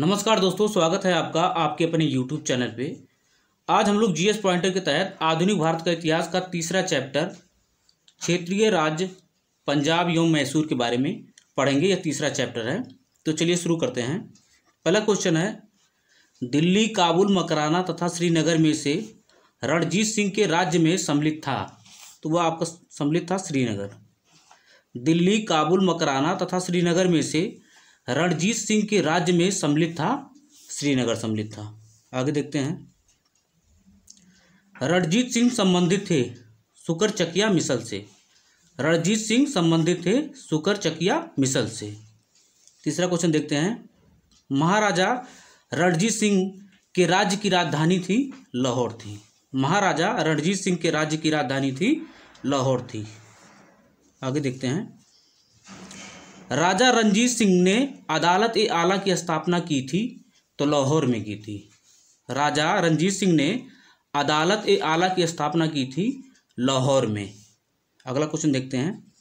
नमस्कार दोस्तों, स्वागत है आपका आपके अपने YouTube चैनल पे। आज हम लोग जीएस पॉइंटर के तहत आधुनिक भारत का इतिहास का तीसरा चैप्टर क्षेत्रीय राज्य पंजाब एवं मैसूर के बारे में पढ़ेंगे। यह तीसरा चैप्टर है, तो चलिए शुरू करते हैं। पहला क्वेश्चन है, दिल्ली, काबुल, मकराना तथा श्रीनगर में से रणजीत सिंह के राज्य में सम्मिलित था। तो वह आपका सम्मिलित था श्रीनगर। दिल्ली, काबुल, मकराना तथा श्रीनगर में से रणजीत सिंह के राज्य में सम्मिलित था श्रीनगर सम्मिलित था। आगे देखते हैं। रणजीत सिंह संबंधित थे सुकरचकिया मिसल से। रणजीत सिंह संबंधित थे सुकरचकिया मिसल से। तीसरा क्वेश्चन देखते हैं। महाराजा रणजीत सिंह के राज्य की राजधानी थी लाहौर थी। महाराजा रणजीत सिंह के राज्य की राजधानी थी लाहौर थी। आगे देखते हैं। राजा रणजीत सिंह ने अदालत ए आला की स्थापना की थी तो लाहौर में की थी। राजा रणजीत सिंह ने अदालत ए आला की स्थापना की थी लाहौर में। अगला क्वेश्चन देखते हैं।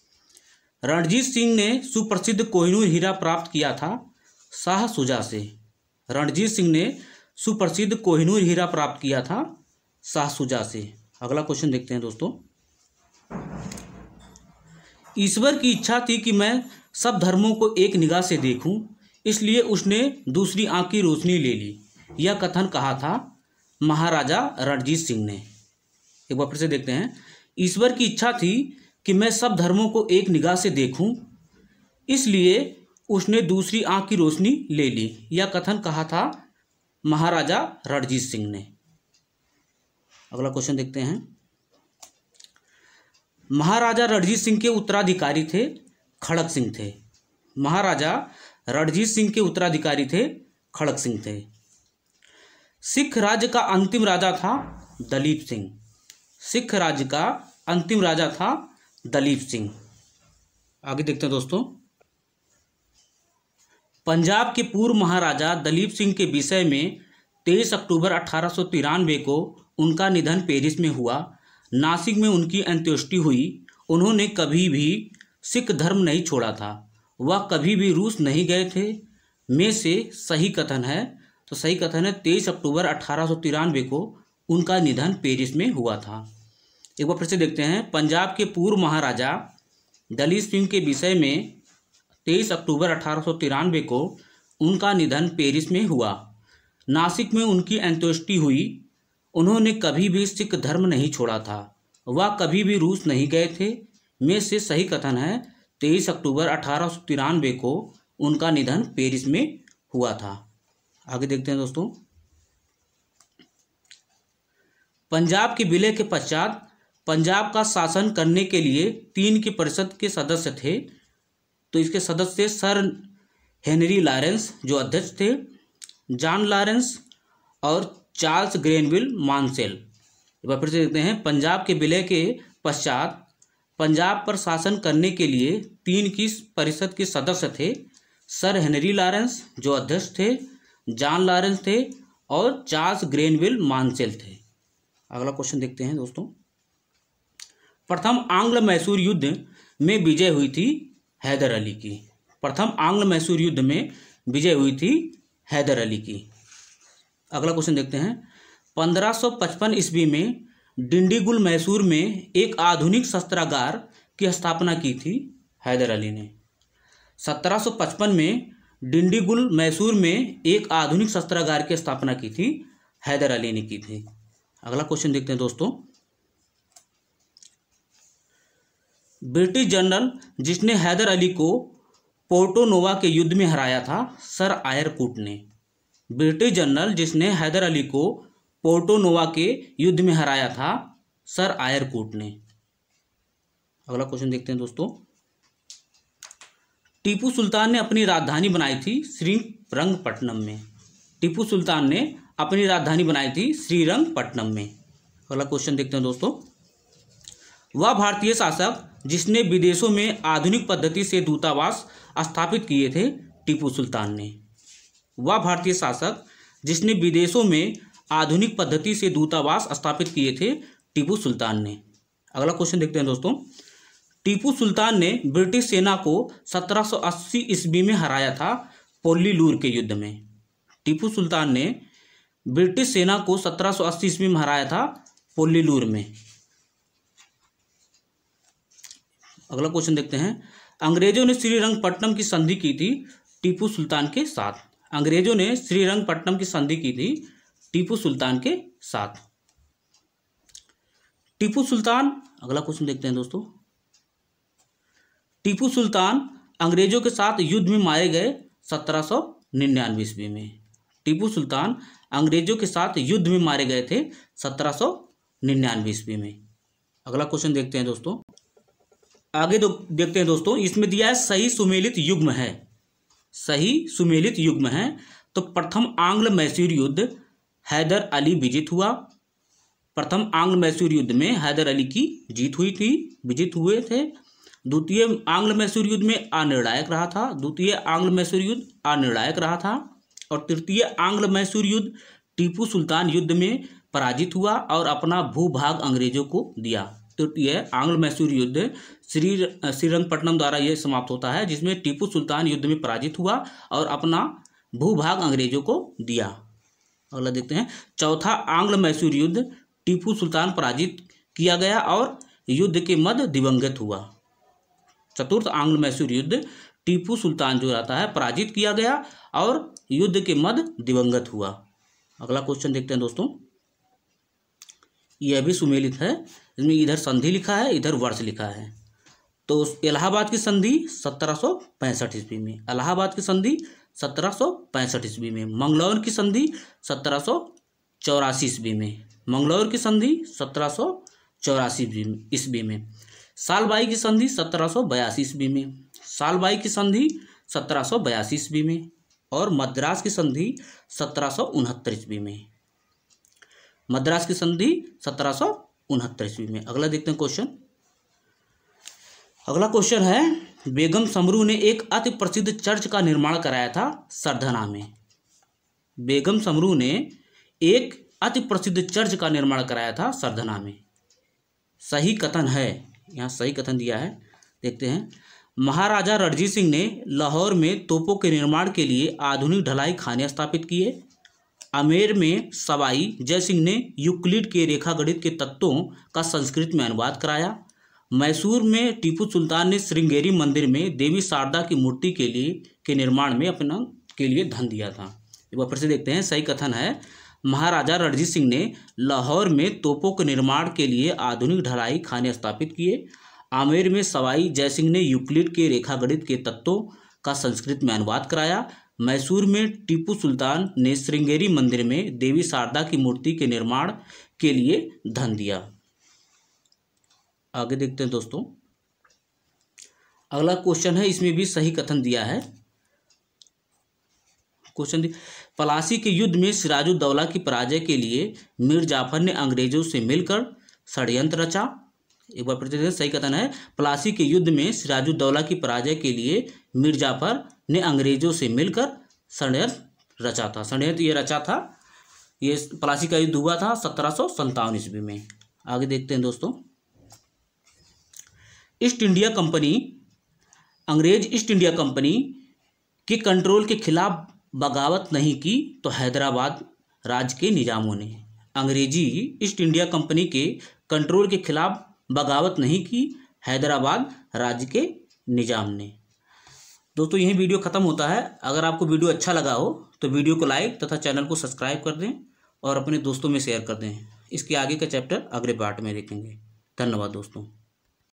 रणजीत सिंह ने सुप्रसिद्ध कोहिनूर हीरा प्राप्त किया था शाह शुजा से। रणजीत सिंह ने सुप्रसिद्ध कोहिनूर हीरा प्राप्त किया था शाह शुजा से। अगला क्वेश्चन देखते हैं दोस्तों। ईश्वर की इच्छा थी कि मैं सब धर्मों को एक निगाह से देखूं, इसलिए उसने दूसरी आंख की रोशनी ले ली। यह कथन कहा था महाराजा रणजीत सिंह ने। एक बार फिर से देखते हैं। ईश्वर की इच्छा थी कि मैं सब धर्मों को एक निगाह से देखूं, इसलिए उसने दूसरी आंख की रोशनी ले ली। यह कथन कहा था महाराजा रणजीत सिंह ने। अगला क्वेश्चन देखते हैं। महाराजा रणजीत सिंह के उत्तराधिकारी थे खड़क सिंह थे। महाराजा रणजीत सिंह के उत्तराधिकारी थे खड़क सिंह थे। सिख राज्य का अंतिम राजा था दलीप सिंह। सिख राज्य का अंतिम राजा था दलीप सिंह। आगे देखते हैं दोस्तों। पंजाब के पूर्व महाराजा दलीप सिंह के विषय में 23 अक्टूबर 1893 को उनका निधन पेरिस में हुआ। नासिक में उनकी अंत्येष्टि हुई। उन्होंने कभी भी सिख धर्म नहीं छोड़ा था। वह कभी भी रूस नहीं गए थे। में से सही कथन है, तो सही कथन है 23 अक्टूबर 1893 को उनका निधन पेरिस में हुआ था। एक बार फिर से देखते हैं। पंजाब के पूर्व महाराजा दलीप सिंह के विषय में 23 अक्टूबर 1893 को उनका निधन पेरिस में हुआ। नासिक में उनकी अंत्येष्टि हुई। उन्होंने कभी भी सिख धर्म नहीं छोड़ा था। वह कभी भी रूस नहीं गए थे। में से सही कथन है 23 अक्टूबर 1893 को उनका निधन पेरिस में हुआ था। आगे देखते हैं दोस्तों। पंजाब के विलय के पश्चात पंजाब का शासन करने के लिए 3 की परिषद के सदस्य थे। तो इसके सदस्य सर हेनरी लॉरेंस जो अध्यक्ष थे, जॉन लॉरेंस और चार्ल्स ग्रेनविल मानसेल। एक बार फिर से देखते हैं। पंजाब के विलय के पश्चात पंजाब पर शासन करने के लिए 3 की परिषद के सदस्य थे। सर हेनरी लॉरेंस जो अध्यक्ष थे, जॉन लॉरेंस थे और चार्ल्स ग्रेनविल मानसेल थे। अगला क्वेश्चन देखते हैं दोस्तों। प्रथम आंग्ल मैसूर युद्ध में विजय हुई थी हैदर अली की। प्रथम आंग्ल मैसूर युद्ध में विजय हुई थी हैदर अली की। अगला क्वेश्चन देखते हैं। 1555 ईस्वी में डिंडीगुल मैसूर में एक आधुनिक शस्त्रागार की स्थापना की थी हैदर अली ने। 1755 में डिंडीगुल मैसूर में एक आधुनिक शस्त्रागार की स्थापना की थी हैदर अली ने की थी। अगला क्वेश्चन देखते हैं दोस्तों। ब्रिटिश जनरल जिसने हैदर अली को पोर्टो नोवा के युद्ध में हराया था सर आयर कूट ने। ब्रिटिश जनरल जिसने हैदर अली को पोर्टो नोवा के युद्ध में हराया था सर आयर कूट ने। अगला क्वेश्चन देखते हैं दोस्तों। टीपू सुल्तान ने अपनी राजधानी बनाई थी श्रीरंगपट्टनम में। टीपू सुल्तान ने अपनी राजधानी बनाई थी श्रीरंगपट्टनम में। अगला क्वेश्चन देखते हैं दोस्तों। वह भारतीय शासक जिसने विदेशों में आधुनिक पद्धति से दूतावास स्थापित किए थे टीपू सुल्तान ने। वह भारतीय शासक जिसने विदेशों में आधुनिक पद्धति से दूतावास स्थापित किए थे टीपू सुल्तान ने। अगला क्वेश्चन देखते हैं दोस्तों। टीपू सुल्तान ने ब्रिटिश सेना को 1780 ईस्वी में हराया था पोल्लीलूर के युद्ध में। टीपू सुल्तान ने ब्रिटिश सेना को 1780 ईस्वी में हराया था पोल्लीलूर में। अगला क्वेश्चन देखते हैं। अंग्रेजों ने श्रीरंगपट्टनम की संधि की थी टीपू सुल्तान के साथ। अंग्रेजों ने श्रीरंगपट्टनम की संधि की थी टीपू सुल्तान के साथ। टीपू सुल्तान, अगला क्वेश्चन देखते हैं दोस्तों। टीपू सुल्तान अंग्रेजों के साथ युद्ध में मारे गए 1799 ईस्वी में। टीपू सुल्तान अंग्रेजों के साथ युद्ध में मारे गए थे 1799 ईस्वी में। अगला क्वेश्चन देखते हैं दोस्तों। आगे देखते हैं दोस्तों, इसमें दिया है सही सुमेलित युग्म है। सही सुमेलित युग्म है। तो प्रथम आंग्ल मैसूर युद्ध हैदर अली विजित हुआ। प्रथम आंग्ल मैसूर युद्ध में हैदर अली की जीत हुई थी, विजित हुए थे। द्वितीय आंग्ल मैसूर युद्ध में अनिर्णायक रहा था। द्वितीय आंग्ल मैसूर युद्ध अनिर्णायक रहा था। और तृतीय आंग्ल मैसूर युद्ध टीपू सुल्तान युद्ध में पराजित हुआ और अपना भूभाग अंग्रेजों को दिया। तृतीय आंग्ल मैसूर युद्ध श्रीरंगपट्टनम द्वारा यह समाप्त होता है, जिसमें टीपू सुल्तान युद्ध में पराजित हुआ और अपना भूभाग अंग्रेजों को दिया। अगला देखते हैं। चौथा आंग्ल मैसूर युद्ध टीपू सुल्तान पराजित किया गया और युद्ध के मध्य दिवंगत हुआ। चतुर्थ आंग्ल मैसूर युद्ध टीपू सुल्तान जो रहता है पराजित किया गया और युद्ध के मध्य दिवंगत हुआ। अगला क्वेश्चन देखते हैं दोस्तों। यह भी सुमेलित है। इसमें इधर संधि लिखा है, इधर वर्ष लिखा है। तो इलाहाबाद की संधि 1765 ईस्वी में। इलाहाबाद की संधि 1765 ईस्वी में। मंगलौर की संधि 1784 ईस्वी में। मंगलौर की संधि 1784 ईस्वी में। सालबाई की संधि 1782 ईस्वी में। सालबाई की संधि 1782 ईस्वी में। और मद्रास की संधि 1769 ईस्वी में। मद्रास की संधि 1769 ईस्वी में। अगला देखते हैं क्वेश्चन। अगला क्वेश्चन है, बेगम समरू ने एक अति प्रसिद्ध चर्च का निर्माण कराया था सरधना में। बेगम समरू ने एक अति प्रसिद्ध चर्च का निर्माण कराया था सरधना में। सही कथन है, यहाँ सही कथन दिया है, देखते हैं। महाराजा रणजीत सिंह ने लाहौर में तोपों के निर्माण के लिए आधुनिक ढलाई खाने स्थापित किए। आमेर में सवाई जय सिंह ने यूक्लिड के रेखागणित के तत्वों का संस्कृत में अनुवाद कराया। मैसूर में टीपू सुल्तान ने श्रृंगेरी मंदिर में देवी शारदा की मूर्ति के निर्माण में अपना के लिए धन दिया था। एक बार फिर से देखते हैं। सही कथन है, महाराजा रणजीत सिंह ने लाहौर में तोपों के निर्माण के लिए आधुनिक ढलाई खाने स्थापित किए। आमेर में सवाई जय सिंह ने यूक्लिड के रेखागणित के तत्वों का संस्कृत में अनुवाद कराया। मैसूर में टीपू सुल्तान ने श्रृंगेरी मंदिर में देवी शारदा की मूर्ति के निर्माण के लिए धन दिया। आगे देखते हैं दोस्तों। अगला क्वेश्चन है, इसमें भी सही कथन दिया है। क्वेश्चन, पलासी के युद्ध में सिराजुद्दौला की पराजय के लिए मीर जाफर ने अंग्रेजों से मिलकर षड्यंत्र रचा। एक बार फिर सही कथन है, पलासी के युद्ध में सिराजुद्दौला की पराजय के लिए मीर जाफर ने अंग्रेजों से मिलकर षड्यंत्र रचा था। षड्यंत्र ये रचा था, ये पलासी का युद्ध हुआ था 1757 ईस्वी में। आगे देखते हैं दोस्तों। ईस्ट इंडिया कंपनी, अंग्रेज ईस्ट इंडिया कंपनी के कंट्रोल के खिलाफ बगावत नहीं की तो हैदराबाद राज्य के निजामों ने। अंग्रेजी ईस्ट इंडिया कंपनी के कंट्रोल के खिलाफ बगावत नहीं की हैदराबाद राज्य के निजाम ने। दोस्तों यही वीडियो ख़त्म होता है। अगर आपको वीडियो अच्छा लगा हो तो वीडियो को लाइक तथा चैनल को सब्सक्राइब कर दें और अपने दोस्तों में शेयर कर दें। इसके आगे का चैप्टर अगले पार्ट में देखेंगे। धन्यवाद दोस्तों।